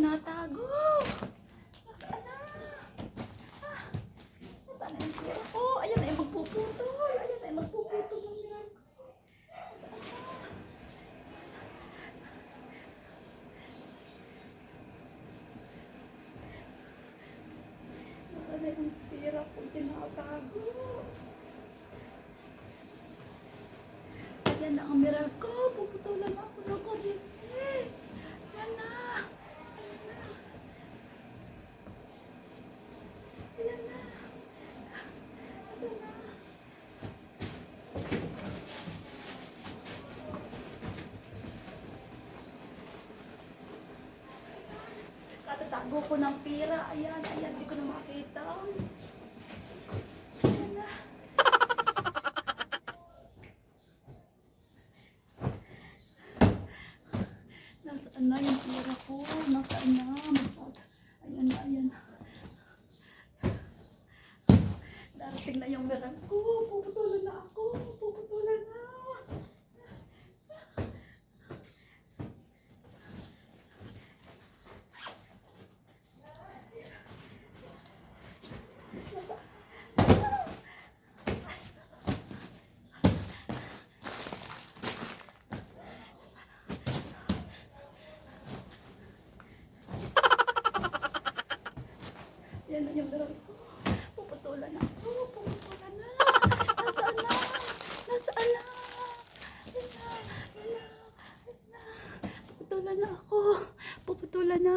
tinatago? Nasaan na? Ah, nasaan na yung pera ko? Ayan na yung magpuputol. Ayan na yung magpuputol ng pera ko. Nasaan na yung pera ko tinatago? Ayan na ang meral ko. Puputulan ako ng kuryente. Ayan na. Ayan na. Ayan na. Asan na? Katatago ko ng pira. Ayan, ayan. Hindi ko na makita. Ayan na. Nasaan na yung pira ko? Nasaan na? Ayan na, ayan na. Darating na yung meral ko. Puputulan na ako. Puputulan na. Yan na yung meral ko. Puputulan na ako. Puputulan na. Nasaan na? Nasaan na? Yan na. Yan na. Yan na. Puputulan na ako. Puputulan na.